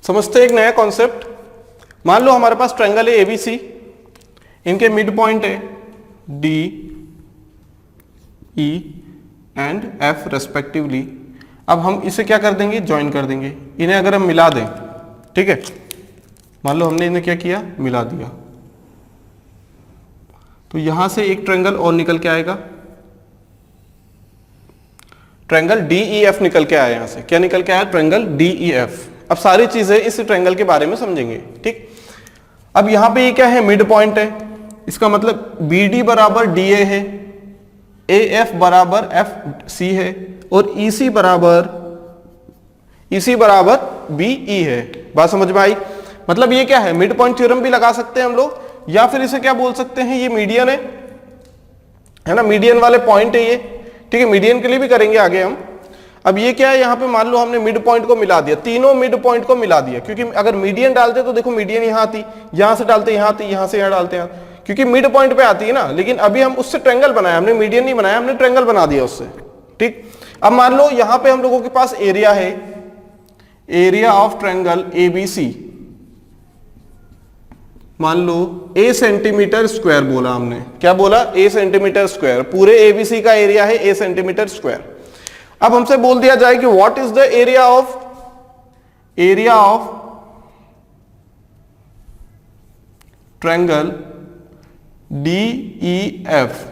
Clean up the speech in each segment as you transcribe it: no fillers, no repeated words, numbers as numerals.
समझते हैं एक नया कॉन्सेप्ट। मान लो हमारे पास ट्रायंगल है एबीसी, इनके मिड पॉइंट है D E and F respectively. अब हम इसे क्या कर देंगे, ज्वाइन कर देंगे। इन्हें अगर हम मिला दें, ठीक है, मान लो हमने इन्हें क्या किया, मिला दिया, तो यहां से एक ट्रायंगल और निकल के आएगा, ट्रायंगल डीईएफ निकल के आया। यहां से क्या निकल के आया, ट्रायंगल डीईएफ। अब सारी चीजें इस ट्रायंगल के बारे में समझेंगे, ठीक। अब यहां पे ये क्या है, मिड पॉइंट है, इसका मतलब बी डी बराबर डी ए है, ए एफ बराबर एफ सी है, और ईसी बराबर बी ई है। बात समझ में आई? मतलब ये क्या है, मिड पॉइंट थ्योरम भी लगा सकते हैं हम लोग, या फिर इसे क्या बोल सकते हैं, ये मीडियन है ना, मीडियन वाले पॉइंट है ये, ठीक है। मीडियन के लिए भी करेंगे आगे हम। अब ये क्या है, यहां पे मान लो हमने मिड पॉइंट को मिला दिया, तीनों मिड पॉइंट को मिला दिया, क्योंकि अगर मीडियन डालते तो देखो मीडियन यहां आती, यहां से डालते यहां आती, यहां से यहां डालते हैं, क्योंकि मिड पॉइंट पे आती है ना। लेकिन अभी हम उससे ट्रायंगल बनाया, हमने मीडियन नहीं बनाया, हमने ट्रायंगल बना दिया उससे, ठीक। अब मान लो यहां पे हम लोगों के पास एरिया है, एरिया ऑफ ट्रायंगल एबीसी, मान लो ए सेंटीमीटर स्क्वायर बोला हमने, क्या बोला, ए सेंटीमीटर स्क्वायर। पूरे एबीसी का एरिया है ए सेंटीमीटर स्क्वायर। अब हमसे बोल दिया जाए कि what is the area of triangle DEF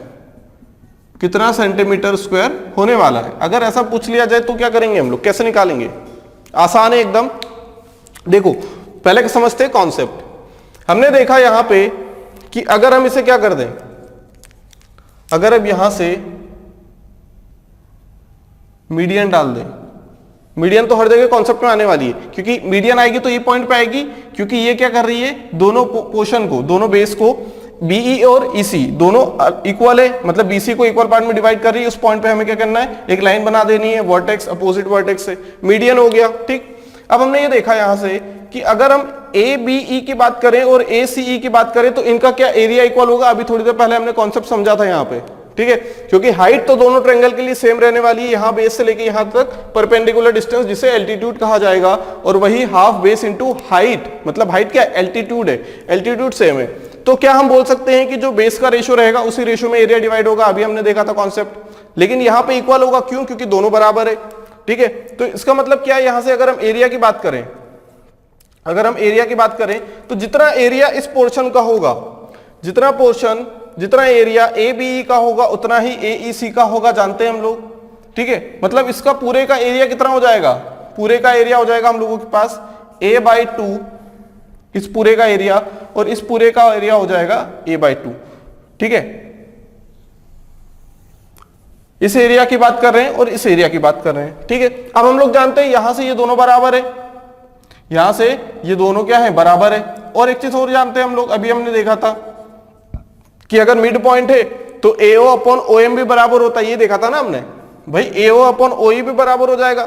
कितना सेंटीमीटर स्क्वायर होने वाला है। अगर ऐसा पूछ लिया जाए तो क्या करेंगे हम लोग, कैसे निकालेंगे? आसान है एकदम। देखो पहले समझते हैं कॉन्सेप्ट। हमने देखा यहां पे कि अगर हम इसे क्या कर दें, अगर अब यहां से मीडियन डाल दें, मीडियन तो हर जगह कॉन्सेप्ट में आने वाली है, क्योंकि मीडियन आएगी तो ये पॉइंट पे आएगी, क्योंकि ये क्या कर रही है, दोनों पोर्शन को, दोनों बेस को, बीई और ईसी दोनों इक्वल है, मतलब बीसी को इक्वल पार्ट में डिवाइड कर रही है। उस पॉइंट पे हमें क्या करना है, एक लाइन बना देनी है, वर्टेक्स अपोजिट वर्टेक्स से, मीडियन हो गया, ठीक। अब हमने ये देखा यहां से कि अगर हम ए बी ई की बात करें और ए सी ई की बात करें तो इनका क्या एरिया इक्वल होगा। अभी थोड़ी देर पहले हमने कॉन्सेप्ट समझा था यहाँ पे, ठीक है, क्योंकि हाइट तो दोनों ट्रायंगल के लिए सेम रहने वाली है, यहां बेस से लेके यहां तक परपेंडिकुलर डिस्टेंस जिसे एल्टीट्यूड कहा जाएगा, और वही हाफ बेस इनटू हाइट, मतलब हाइट क्या एल्टीट्यूड है, एल्टीट्यूड सेम है। तो क्या हम बोल सकते हैं कि जो बेस का रेशियो रहेगा उसी रेशियो में एरिया डिवाइड होगा। अभी हमने देखा था कॉन्सेप्ट, लेकिन यहां पे इक्वल होगा, क्यों, क्योंकि दोनों बराबर है, ठीक है। तो इसका मतलब क्या है, यहां से अगर हम एरिया की बात करें, तो जितना एरिया इस पोर्शन का होगा, जितना एरिया ए बी ई का होगा उतना ही ए ई सी का होगा, जानते हैं हम लोग, ठीक है। मतलब इसका पूरे का एरिया कितना हो जाएगा, पूरे का एरिया हो जाएगा हम लोगों के पास a/2, इस पूरे का एरिया, और इस पूरे का एरिया हो जाएगा a/2, ठीक है। इस एरिया की बात कर रहे हैं और इस एरिया की बात कर रहे हैं, ठीक है। अब हम लोग जानते हैं यहां से ये दोनों बराबर है, यहां से ये दोनों क्या है, बराबर है। और एक चीज और जानते हैं हम लोग, अभी हमने देखा था कि अगर मिड पॉइंट है तो AO अपॉन OM भी बराबर होता है, ये देखा था ना हमने भाई, AO अपॉन OE भी बराबर हो जाएगा।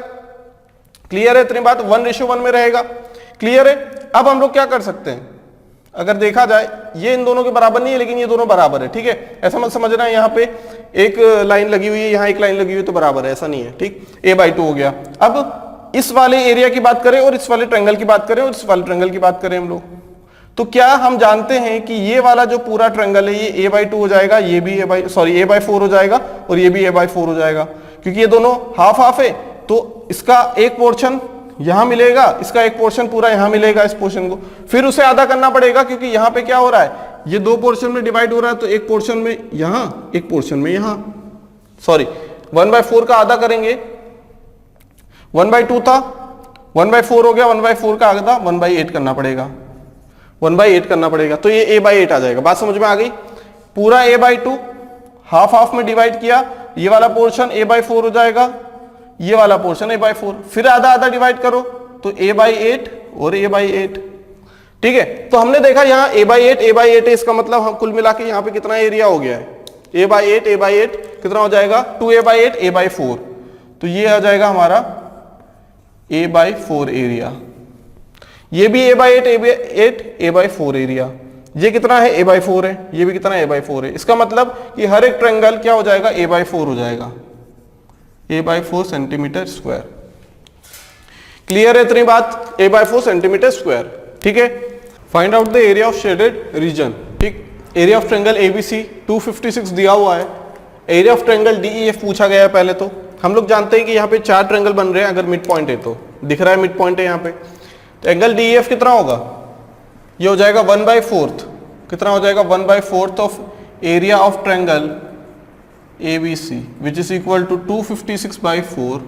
क्लियर है इतनी बात, 1:1 में रहेगा, क्लियर है। अब हम लोग क्या कर सकते हैं, अगर देखा जाए ये इन दोनों के बराबर नहीं है, लेकिन ये दोनों बराबर है, ठीक है। ऐसा मत समझना है यहाँ पे एक लाइन लगी हुई है, यहाँ एक लाइन लगी हुई है तो बराबर है, ऐसा नहीं है, ठीक। a/2 हो गया। अब इस वाले एरिया की बात करें और इस वाले ट्रायंगल की बात करें और इस वाले ट्रायंगल की बात करें हम लोग, तो क्या हम जानते हैं कि ये वाला जो पूरा ट्रायंगल है ये a/2 हो जाएगा, ये भी a/4 हो जाएगा, और ये भी a/4 हो जाएगा, क्योंकि ये दोनों हाफ हाफ है। तो इसका एक पोर्शन यहां मिलेगा, इसका एक पोर्शन पूरा यहां मिलेगा, इस पोर्शन को फिर उसे आधा करना पड़ेगा, क्योंकि यहां पे क्या हो रहा है, ये दो पोर्शन में डिवाइड हो रहा है, तो एक पोर्शन में यहां, एक पोर्शन में यहां, 1/4 का आधा करेंगे, 1/2 था, 1/4 हो गया, 1/4 का आधा 1/8 करना पड़ेगा, 1/8 करना पड़ेगा, तो ये a/8 आ जाएगा। बात समझ में आ गई? पूरा a/2 हाफ हाफ में डिवाइड किया, ये वाला पोर्शन a/4 हो जाएगा, ये वाला पोर्शन a/4, फिर आधा आधा डिवाइड करो तो a/8 और a/8, ठीक है। तो हमने देखा यहाँ a/8 है, इसका मतलब हम कुल मिला के यहाँ पे कितना एरिया हो गया है, a/8 कितना हो जाएगा, 2a/8 a/4, तो ये आ जाएगा हमारा a/4 एरिया। ये भी a/8 a/4 एरिया, ये कितना है a/4 है, ये भी कितना a/4 है। इसका मतलब कि हर एक ट्रायंगल क्या हो जाएगा, a/4 हो जाएगा, a/4 सेंटीमीटर स्क्वायर। क्लियर है इतनी बात? a/4 centimetre square. ठीक है, find out the area of shaded region. ठीक, एरिया ऑफ ट्रायंगल एबीसी 256 दिया हुआ है, एरिया ऑफ ट्रायंगल डीईएफ पूछा गया है। पहले तो हम लोग जानते हैं कि यहाँ पे 4 ट्रायंगल बन रहे हैं, अगर मिड पॉइंट है तो दिख रहा है मिड पॉइंट है यहाँ पे, तो एंगल डीईएफ कितना होगा? ये हो जाएगा 1/4, कितना हो जाएगा? 1/4 of area of triangle ABC which is equal to 256/4,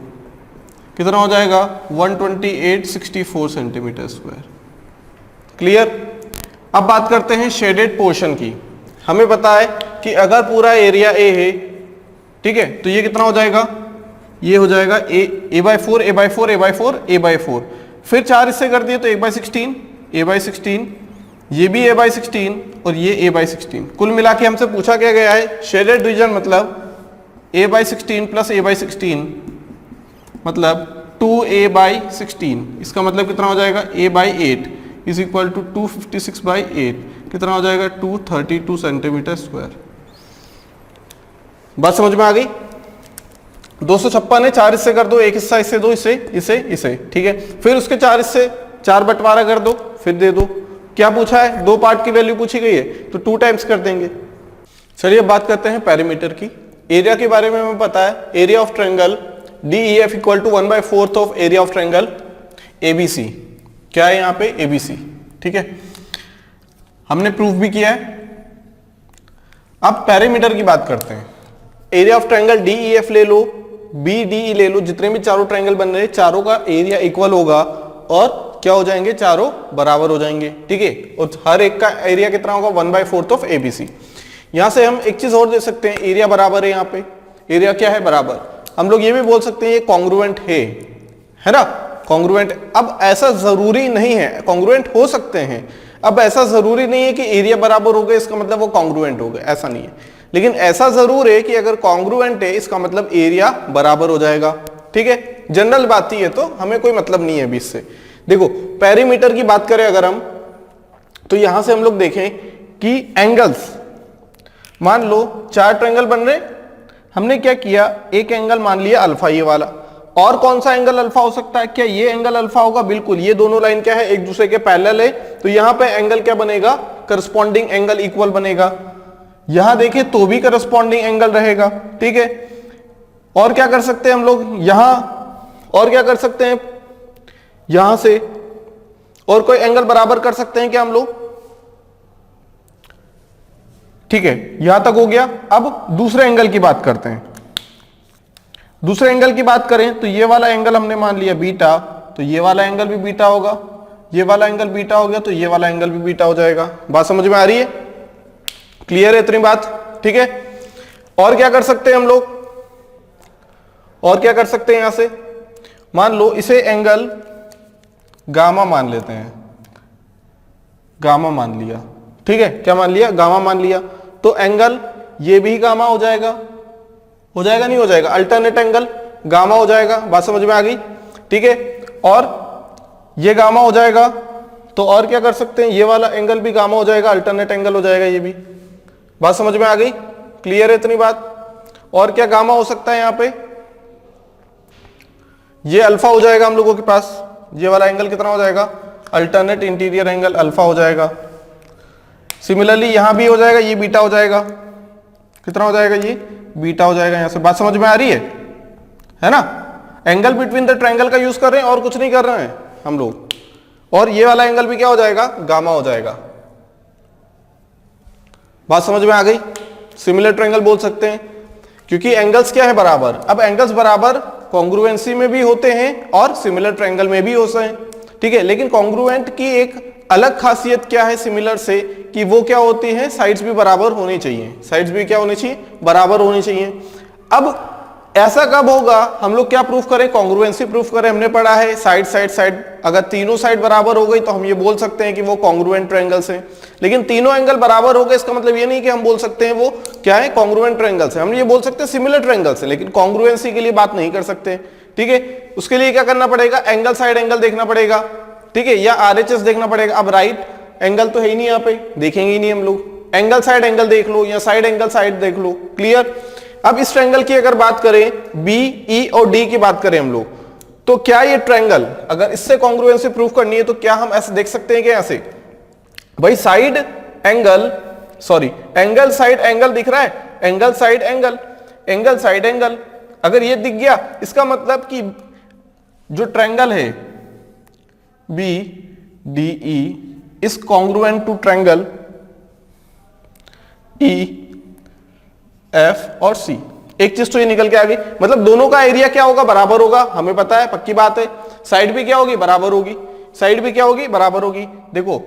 कितना हो जाएगा? 12864 सेंटीमीटर स्क्वायर। क्लियर? अब बात करते हैं शेडेड पोर्शन की। हमें पता है कि अगर पूरा एरिया ए है, ठीक है, तो ये कितना हो जाएगा? ये हो जाएगा a/4 a/4 a/4 a/4, फिर 4 इससे कर दिए तो a/16, ये भी a/16 और ये a/16। कुल मिला के हमसे पूछा क्या गया है? शेडेड रीजन मतलब a/16 प्लस a/16 मतलब 2a/16। इसका मतलब कितना हो जाएगा? a/8 इज इक्वल टू 256/8, कितना हो जाएगा? 232 सेंटीमीटर स्क्वायर। बात समझ में आ गई? 256 है, 4 इससे कर दो, एक हिस्सा इससे दो, इसे, ठीक है, फिर उसके 4 इससे 4 बंटवारा कर दो, फिर दे दो। क्या पूछा है? 2 पार्ट की वैल्यू पूछी गई है तो 2 टाइम्स कर देंगे। चलिए अब बात करते हैं पेरीमीटर की। एरिया के बारे में हमें पता है, area of triangle DEF equal to 1/4 of area of triangle ABC। क्या है यहाँ पे? ABC। ठीक है, हमने प्रूफ भी किया है। अब पेरीमीटर की बात करते हैं। एरिया ऑफ ट्रायंगल DEF ले लो, BDE ले लो, जितने भी चारों ट्रायंगल बन रहे हैं चारों का एरिया इक्वल होगा और क्या हो जाएंगे? चारों बराबर हो जाएंगे। ठीक है, और हर एक का एरिया कितना होगा? 1/4 ऑफ ABC। यहां से हम एक चीज और दे सकते हैं, एरिया बराबर है। यहाँ पे एरिया क्या है? बराबर। हम लोग ये भी बोल सकते हैं ये कॉन्ग्रुएंट है ना? कॉन्ग्रुएंट। अब ऐसा जरूरी नहीं है, कॉन्ग्रुएंट हो सकते हैं, अब ऐसा जरूरी नहीं है कि एरिया बराबर हो गए इसका मतलब वो कॉन्ग्रुएंट हो गए, ऐसा नहीं है। लेकिन ऐसा जरूर है कि अगर कॉन्ग्रुएंट है इसका मतलब एरिया बराबर हो जाएगा। ठीक है, जनरल बात ही है, तो हमें कोई मतलब नहीं है अभी इससे। देखो पेरीमीटर की बात करें अगर हम, तो यहां से हम लोग देखें कि एंगल्स, मान लो 4 ट्रायंगल बन रहे, हमने क्या किया? एक एंगल मान लिया अल्फा, ये वाला। और कौन सा एंगल अल्फा हो सकता है? क्या ये एंगल अल्फा होगा? बिल्कुल, ये दोनों लाइन क्या है? एक दूसरे के पैरेलल है, तो यहां पे एंगल क्या बनेगा? करस्पॉन्डिंग एंगल इक्वल बनेगा। यहां देखें तो भी करस्पॉन्डिंग एंगल रहेगा। ठीक है, और क्या कर सकते हैं हम लोग यहां? और क्या कर सकते हैं? यहां से और कोई एंगल बराबर कर सकते हैं क्या हम लोग? ठीक है, यहां तक हो गया। अब दूसरे एंगल की बात करते हैं। दूसरे एंगल की बात करें तो ये वाला एंगल हमने मान लिया बीटा, तो ये वाला एंगल भी बीटा होगा, ये वाला एंगल बीटा हो गया तो ये वाला एंगल भी बीटा हो जाएगा। बात समझ में आ रही है? क्लियर है इतनी बात? ठीक है, और क्या कर सकते हैं हम लोग? और क्या कर सकते हैं? यहां से मान लो इसे एंगल गामा मान लेते हैं, गामा मान लिया। ठीक है, क्या मान लिया? गामा मान लिया, तो एंगल ये भी गामा हो जाएगा नहीं हो जाएगा? अल्टरनेट एंगल गामा हो जाएगा। बात समझ में आ गई? ठीक है, और ये गामा हो जाएगा, तो और क्या कर सकते हैं? ये वाला एंगल भी गामा हो जाएगा, अल्टरनेट एंगल हो जाएगा ये भी। बात समझ में आ गई? क्लियर है इतनी बात? और क्या गामा हो सकता है यहां पे? ये अल्फा हो जाएगा हम लोगों के पास, ये वाला एंगल कितना हो जाएगा? अल्टरनेट इंटीरियर एंगल अल्फा हो जाएगा। सिमिलरली यहां भी हो जाएगा, ये बीटा हो जाएगा। कितना हो जाएगा? ये बीटा हो जाएगा यहां से। बात समझ में आ रही है ना? एंगल बिटवीन द ट्रायंगल का यूज कर रहे हैं और कुछ नहीं कर रहे हैं हम लोग। और ये वाला एंगल भी क्या हो जाएगा? गामा हो जाएगा। बात समझ में आ गई? सिमिलर ट्रायंगल बोल सकते हैं क्योंकि एंगल्स क्या है? बराबर। अब एंगल्स बराबर कॉन्ग्रुएंसी में भी होते हैं और सिमिलर ट्रायंगल में भी होते हैं। ठीक है, लेकिन कॉन्ग्रुएंट की एक अलग खासियत क्या है सिमिलर से, कि वो क्या होती है? साइड्स भी बराबर होनी चाहिए। साइड्स भी क्या होनी चाहिए? बराबर होनी चाहिए। अब ऐसा कब होगा? हम लोग क्या प्रूफ करें? कॉन्ग्रुएंसी प्रूफ करें। हमने पढ़ा है साइड साइड साइड, अगर तीनों साइड बराबर हो गई तो हम ये बोल सकते हैं कि वो कॉन्ग्रुएंट ट्रायंगल्स हैं। लेकिन तीनों एंगल बराबर हो गए इसका मतलब ये नहीं कि हम बोल सकते हैं वो क्या है? कॉन्ग्रुएंट ट्रायंगल्स है। हम ये बोल सकते हैं सिमिलर ट्रायंगल्स है, लेकिन कॉन्ग्रुएंसी के लिए बात नहीं कर सकते। ठीक है, उसके लिए क्या करना पड़ेगा? एंगल साइड एंगल देखना पड़ेगा। ठीक है, या RHS देखना पड़ेगा। अब राइट एंगल तो है ही नहीं, यहाँ पे देखेंगे ही नहीं हम लोग। एंगल साइड एंगल देख लो या साइड एंगल साइड देख लो। क्लियर? अब इस ट्रायंगल की अगर बात करें, BE और D की बात करें हम लोग, तो क्या ये ट्रायंगल, अगर इससे कॉन्ग्रुएंसी प्रूव करनी है तो क्या हम ऐसे देख सकते हैं कि ऐसे, भाई side angle, sorry angle side angle दिख रहा है, angle side angle, angle side angle, अगर ये दिख गया इसका मतलब कि जो ट्रायंगल है B D E is congruent to triangle E F और सी। एक चीज तो ये निकल के आ गई, मतलब दोनों का एरिया क्या होगा, बराबर होगा, हमें पता है, पक्की बात है। साइड भी क्या होगी, बराबर होगी, साइड भी क्या होगी, बराबर होगी। देखो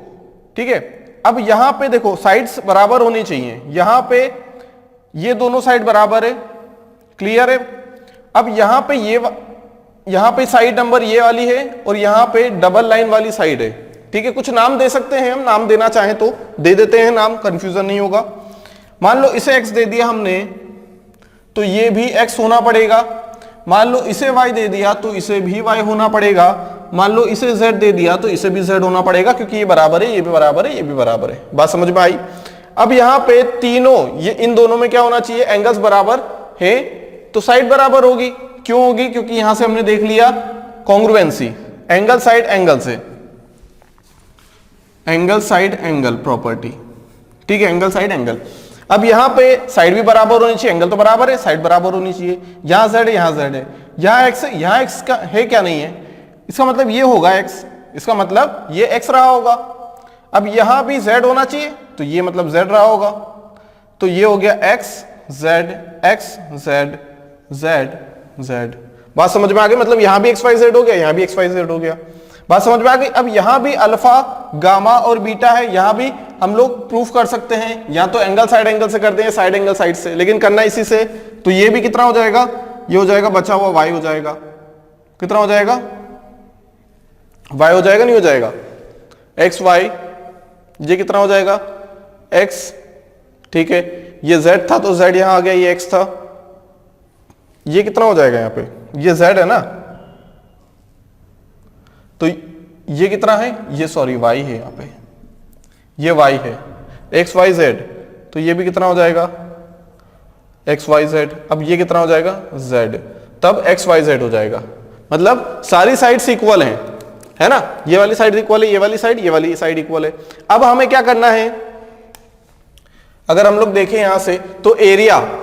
ठीक है, अब यहां पे देखो साइड्स बराबर होनी चाहिए, यहां पे ये दोनों साइड बराबर है, क्लियर है। अब यहां पे यहां पे साइड नंबर ये वाली है और यहां पे डबल लाइन वाली साइड है, ठीक है। कुछ नाम दे सकते हैं हम, नाम देना चाहें तो दे देते हैं नाम, कंफ्यूजन नहीं होगा। मान लो इसे x दे दिया हमने तो ये भी x होना पड़ेगा, मान लो इसे y दे दिया तो इसे भी y होना पड़ेगा, मान लो इसे z दे दिया तो इसे भी z होना पड़ेगा, क्योंकि ये बराबर है, ये भी बराबर है, ये भी बराबर है। बात समझ में आई। अब यहां पे तीनों, ये इन दोनों में क्या होना चाहिए, एंगल्स बराबर है तो साइड बराबर होगी। क्यों होगी, क्योंकि यहां से हमने देख लिया कॉन्ग्रुएंसी, एंगल साइड एंगल से, एंगल साइड एंगल प्रॉपर्टी, ठीक है, एंगल साइड एंगल। अब यहां पे साइड भी बराबर होनी चाहिए, एंगल तो बराबर है, साइड बराबर होनी चाहिए। यहां z है, यहां z है, यहां x है, यहां x का है क्या नहीं है, इसका मतलब ये होगा x, इसका मतलब ये x रहा होगा। अब यहां भी z होना चाहिए तो ये मतलब z रहा होगा, तो ये हो गया x z z z। बात समझ में आ गई, मतलब यहां भी xyz हो गया, यहां भी xyz हो गया। बात समझ में आ गई। अब यहां भी अल्फा गामा और बीटा है, यहां भी हम लोग प्रूफ कर सकते हैं, या तो एंगल साइड एंगल से करते हैं, साइड एंगल साइड से, लेकिन करना इसी से। तो ये भी कितना हो जाएगा, ये हो जाएगा बचा हुआ y हो जाएगा, कितना हो जाएगा, y हो जाएगा, नहीं हो जाएगा, x y, ये कितना हो जाएगा x, ठीक है। ये z था तो z यहां आ गया, ये x था, ये कितना हो जाएगा यहाँ पे, ये z है ना, तो ये कितना है, ये सॉरी y है यहाँ पे, ये y है, x y z, तो ये भी कितना हो जाएगा x y z। अब ये कितना हो जाएगा z, तब x y z हो जाएगा। मतलब सारी साइड्स इक्वल हैं, है ना, ये वाली साइड इक्वल है, ये वाली साइड, ये वाली साइड इक्वल है। अब हमें क्या करना है, अगर हम लोग देखें यहां से तो एरिया,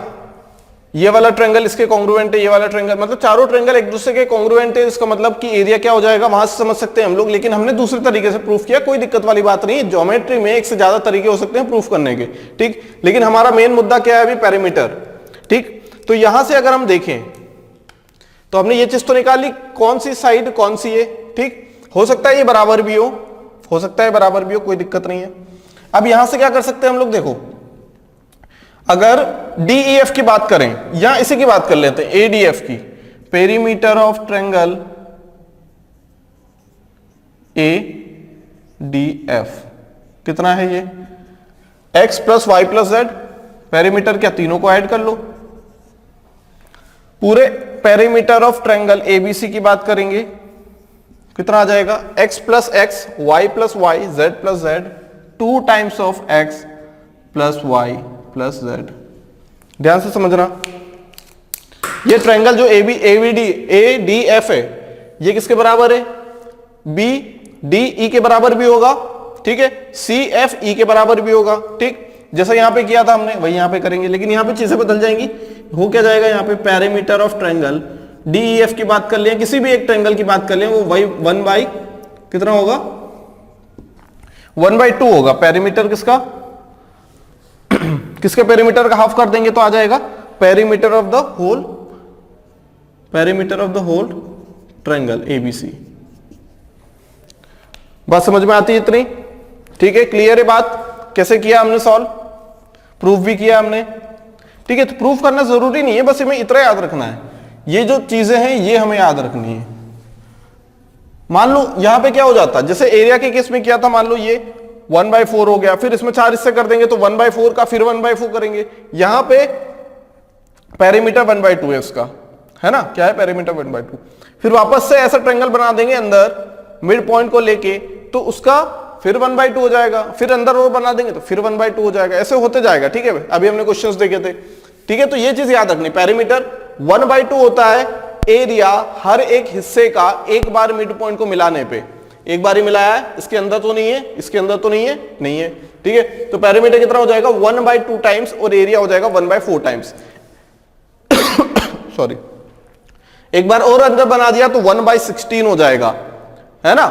ये वाला ट्रायंगल इसके कॉन्ग्रुएंट है, ये वाला ट्रायंगल, मतलब चारों ट्रायंगल एक दूसरे के कॉन्ग्रुएंट है, इसका मतलब कि एरिया क्या हो जाएगा, वहां से समझ सकते हैं हम लोग। लेकिन हमने दूसरे तरीके से प्रूफ किया, कोई दिक्कत वाली बात नहीं है, ज्योमेट्री में एक से ज्यादा तरीके हो सकते हैं प्रूफ करने के, ठीक। लेकिन हमारा मेन मुद्दा क्या है अभी, पेरीमीटर, ठीक। तो यहां से अगर हम देखें तो हमने ये चीज तो निकाली, कौन सी साइड कौन सी है, ठीक। हो सकता है ये बराबर भी हो सकता है बराबर भी हो, कोई दिक्कत नहीं है। अब यहां से क्या कर सकते हैं हम लोग, देखो अगर DEF की बात करें या इसी की बात कर लेते हैं ADF की, पेरीमीटर ऑफ ट्रायंगल ADF कितना है, ये x plus Y plus Z, perimeter क्या, तीनों को ऐड कर लो। पूरे पेरीमीटर ऑफ ट्रायंगल ABC की बात करेंगे, कितना आ जाएगा, x plus X, Y plus Y, Z plus Z, 2 times of x plus Y plus Z. ध्यान से समझना, ये ट्रायंगल जो ADF है, ये किसके बराबर है, BDE के बराबर भी होगा, ठीक है, CFE के बराबर भी होगा, ठीक। जैसा यहां पे किया था हमने वही यहां पे करेंगे, लेकिन यहां पे चीजें बदल जाएंगी। हो क्या जाएगा, यहां पे पेरीमीटर ऑफ ट्रायंगल DEF की बात कर लें, किसी भी एक ट्रायंगल की बात कर लें, वो वही 1 बाई कितना होगा, 1/2 होगा। पेरीमीटर किसका, किसके पेरीमीटर का हाफ कर देंगे तो आ जाएगा perimeter of the whole, perimeter of the whole triangle ABC। बात समझ में आती है इतनी, ठीक है, क्लियर है बात। कैसे किया हमने सॉल्व, प्रूफ भी किया हमने, ठीक है। तो प्रूफ करना जरूरी नहीं है, बस हमें इतना याद रखना है, ये जो चीजें हैं ये हमें याद रखनी है। मान लो यहां पे क्या हो जाता, जैसे एरिया के केस में किया था, मान लो ये 1/4 हो गया, फिर इसमें 4 हिस्से कर देंगे तो 1/4 का फिर 1/4 करेंगे। यहां पे पेरीमीटर 1/2 है उसका, है ना, क्या है, पेरीमीटर 1/2। फिर वापस से ऐसा ट्रायंगल बना देंगे अंदर मिड पॉइंट को लेके, तो उसका फिर 1/2 हो जाएगा, फिर अंदर और बना देंगे तो फिर 1/2 हो जाएगा, ऐसे होते जाएगा, ठीक है। अभी हमने क्वेश्चंस देखे थे, ठीक है। तो ये चीज याद रखनी, पेरीमीटर 1/2 होता है एरिया हर एक हिस्से का एक बार मिड पॉइंट को मिलाने पे, एक बार ही मिलाया है, इसके अंदर तो नहीं है, इसके अंदर तो नहीं है, नहीं है, ठीक है। तो पेरीमीटर कितना हो जाएगा 1/2 टाइम्स और एरिया हो जाएगा 1/4 टाइम्स। सॉरी, एक बार और अंदर बना दिया तो 1/16 हो जाएगा, है ना,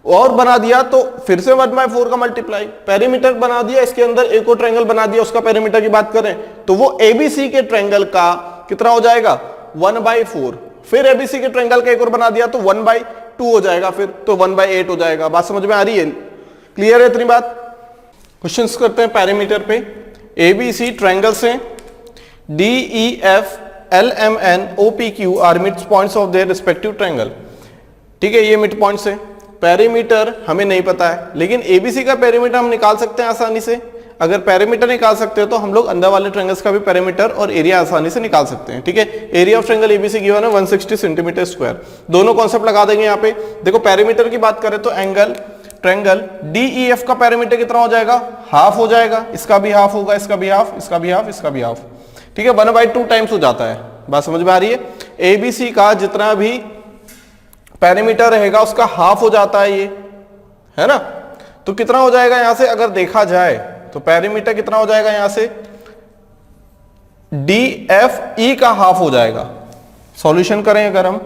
और बना दिया तो फिर से 1/4 का मल्टीप्लाई, पेरीमीटर बना दिया, इसके अंदर एक और ट्रायंगल बना दिया, उसका पेरीमीटर की बात करें तो वो एबीसी के ट्रायंगल का कितना हो जाएगा 1/4, फिर एबीसी के ट्रायंगल का एक और बना दिया तो 1/2 हो जाएगा, फिर तो 1/8 हो जाएगा। बात समझ में आ रही है, क्लियर है इतनी बात। क्वेश्चंस करते हैं पेरीमीटर पे। एबीसी ट्रायंगल से DEF LMN OPQ are mid points of their respective triangle, ठीक है, ये मिड पॉइंट्स है। पेरीमीटर हमें नहीं पता है, लेकिन एबीसी का पेरीमीटर हम निकाल सकते हैं आसानी से। अगर पेरीमीटर निकाल सकते हो तो हम लोग अंदर वाले ट्रायंगल्स का भी पेरीमीटर और एरिया आसानी से निकाल सकते हैं, ठीक है। Area of triangle ABC given है 160 सेंटीमीटर स्क्वायर। दोनों कॉन्सेप्ट लगा देंगे यहाँ पे। देखो पेरीमीटर की बात करें तो एंगल ट्रायंगल DEF का पेरीमीटर कितना हो जाएगा, हाफ हो जाएगा, इसका भी हाफ होगा, इसका भी हाफ, इसका भी हाफ, इसका भी हाफ, ठीक है, 1/2 टाइम्स हो जाता है। बात समझ में आ रही है। एबीसी का जितना भी पेरीमीटर रहेगा उसका हाफ हो जाता है ये, है ना। तो कितना हो जाएगा यहां से अगर देखा जाए तो पेरीमीटर कितना हो जाएगा यहां से DFE का हाफ हो जाएगा। सॉल्यूशन करें अगर हम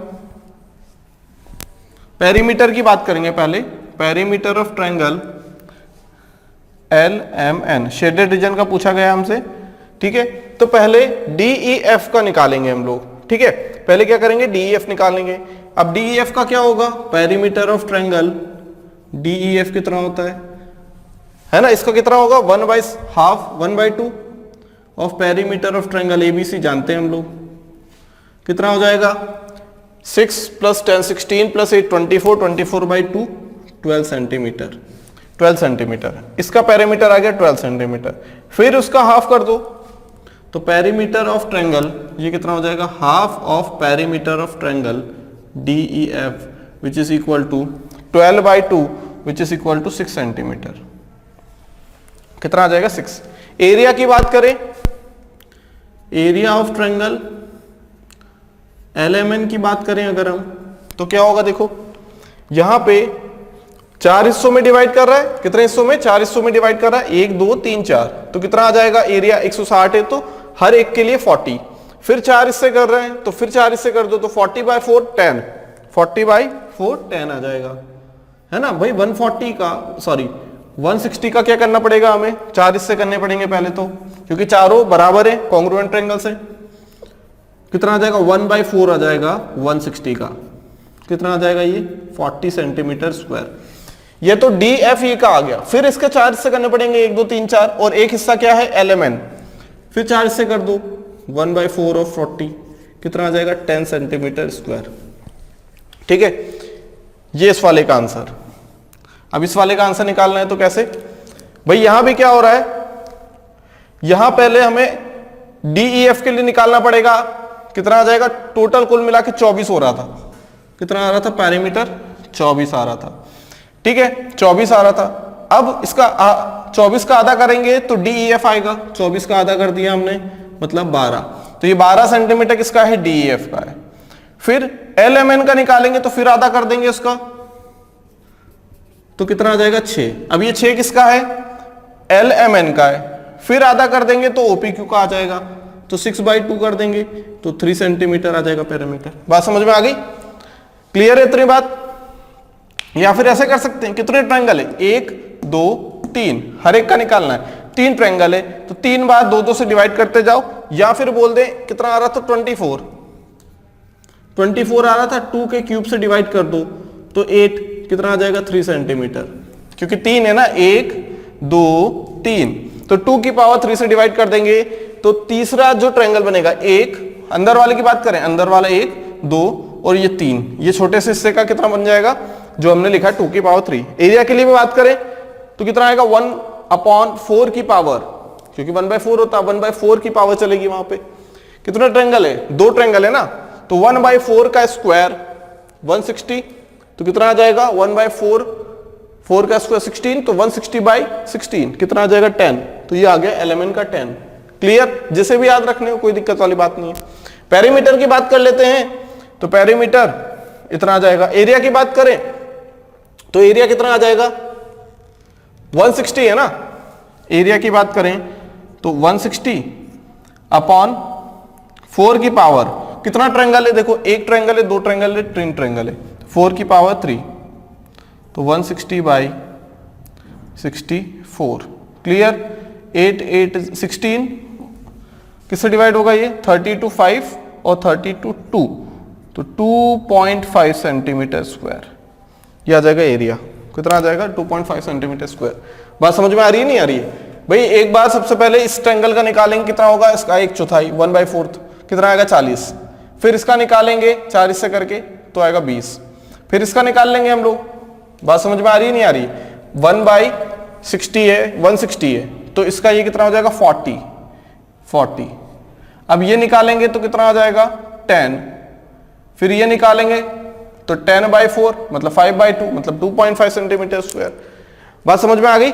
पेरीमीटर की बात करेंगे, पहले perimeter of triangle LMN shaded region का पूछा गया हमसे, ठीक है। तो पहले DEF का निकालेंगे हम लोग, ठीक है। पहले क्या करेंगे, DEF निकालेंगे। अब DEF का क्या होगा, पेरीमीटर ऑफ ट्रायंगल DEF कितना होता है ना, इसका कितना होगा 1/2 of perimeter of triangle ABC जानते हैं हम लोग, कितना हो जाएगा 6 + 10 16 + 8 24 24/2 12 सेंटीमीटर, 12 सेंटीमीटर। इसका पेरीमीटर आ गया 12 सेंटीमीटर। फिर उसका हाफ कर दो तो पेरीमीटर ऑफ ट्रायंगल ये कितना हो जाएगा, half of perimeter of triangle DEF which is equal to 12/2 which is equal to 6 centimetre. कितना आ जाएगा 6। एरिया की बात करें, एरिया ऑफ ट्रायंगल LMN की बात करें अगर हम तो क्या होगा, देखो यहां पे 4 हिस्सों में डिवाइड कर रहा है, कितने हिस्सों में 4 हिस्सों में डिवाइड कर रहा है, 1 2 3 4, तो कितना आ जाएगा एरिया 160 है, तो हर एक के लिए 40, फिर 4 हिस्से कर रहे हैं तो फिर 4 हिस्से कर दो तो 40/4 10, 40/4 10 आ जाएगा, है ना भाई। 160 का क्या करना पड़ेगा हमें, 4 हिस्से करने पड़ेंगे पहले तो, क्योंकि चारों बराबर है कॉन्ग्रुएंट ट्रायंगल से। कितना आ जाएगा 1/4 आ जाएगा 160 का, कितना आ जाएगा ये 40 सेंटीमीटर स्क्वायर। ये तो DFE का आ गया। फिर इसके 4 हिस्से करने पड़ेंगे 1 2 3 4, और एक हिस्सा क्या है LMN, फिर 4 हिस्से कर दो 1/4 ऑफ 40, कितना आ जाएगा 10 सेंटीमीटर स्क्वायर, ठीक है। ये इस वाले का आंसर। अब इस वाले का आंसर निकालना है तो कैसे भाई, यहां भी क्या हो रहा है, यहां पहले हमें DEF के लिए निकालना पड़ेगा, कितना आ जाएगा, टोटल कुल मिला के 24 हो रहा था, कितना आ रहा था पेरीमीटर 24 आ रहा था, ठीक है 24 आ रहा था। अब इसका 24 का आधा करेंगे तो DEF आएगा, 24 का आधा कर दिया हमने मतलब 12, तो ये 12 सेंटीमीटर किसका है, DEF का है। फिर LMN का निकालेंगे तो फिर आधा कर देंगे उसका, तो कितना आ जाएगा 6। अब ये 6 किसका है, LMN का है। फिर आधा कर देंगे तो OPQ का आ जाएगा, तो 6/2 कर देंगे तो 3 सेंटीमीटर आ जाएगा पेरीमीटर। बात समझ में आ गई, क्लियर है इतनी बात। या फिर ऐसे कर सकते हैं, कितने ट्रायंगल है 1 2 3, हर एक का निकालना है, 3 ट्रायंगल है तो 3 बार 2 2 से डिवाइड करते जाओ, या फिर बोल दें कितना आ रहा था 24 आ रहा था, 2 के क्यूब से डिवाइड कर दो तो 8, कितना आ जाएगा 3 सेंटीमीटर, क्योंकि 3 है ना, 1 2 3, तो 2 की पावर 3 से डिवाइड कर देंगे तो तीसरा जो ट्रायंगल बनेगा, एक अंदर वाले की बात करें, अंदर वाला 1 2 और ये 3, ये छोटे से हिस्से का कितना बन जाएगा जो हमने लिखा 2 की पावर 3। एरिया के लिए भी बात करें तो कितना आएगा 1/4 की पावर, क्योंकि 1/4 होता है, 1/4 की पावर चलेगी वहां पे। कितना ट्रायंगल है, 2 ट्रायंगल है ना, तो 1/4 का स्क्वायर 160, तो कितना आ जाएगा 1/4, 4 का स्क्वायर 16, तो 160/16 कितना आ जाएगा 10, तो ये आ गया LMN का 10। क्लियर, जिसे भी याद रखने हो कोई दिक्कत वाली बात नहीं है। पेरीमीटर की बात कर लेते हैं, तो पेरीमीटर इतना आ जाएगा। एरिया की बात करें तो एरिया कितना आ जाएगा, 160 है ना। एरिया की बात करें तो 160 अपॉन 4 की पावर, कितना ट्रायंगल है, देखो एक ट्रायंगल है, दो ट्रायंगल है, तीन ट्रायंगल है, 4 की पावर 3, तो 160 बाई 64। क्लियर। 8 8 16 किससे डिवाइड होगा ये, 30 to 5 और 30 to 2, तो 2.5 सेंटीमीटर स्क्वायर ये आ जाएगा एरिया। कितना आ जाएगा, 2.5 सेंटीमीटर स्क्वायर। बात समझ में आ रही है नहीं आ रही है भाई। एक बार सबसे पहले इस ट्रायंगल का निकालेंगे, कितना होगा, इसका 1/4 1/4 कितना आएगा 40। फिर इसका निकालेंगे 40 से करके तो आएगा 20। फिर इसका निकाल लेंगे हम लोग। बात समझ में आ रही है नहीं आ रही। 1/60 है, 160 है, तो इसका ये कितना हो जाएगा 40। अब ये निकालेंगे तो कितना आ जाएगा 10। फिर ये निकालेंगे तो 10/4 मतलब 5/2 मतलब 2.5 सेंटीमीटर स्क्वायर। बात समझ में आ गई।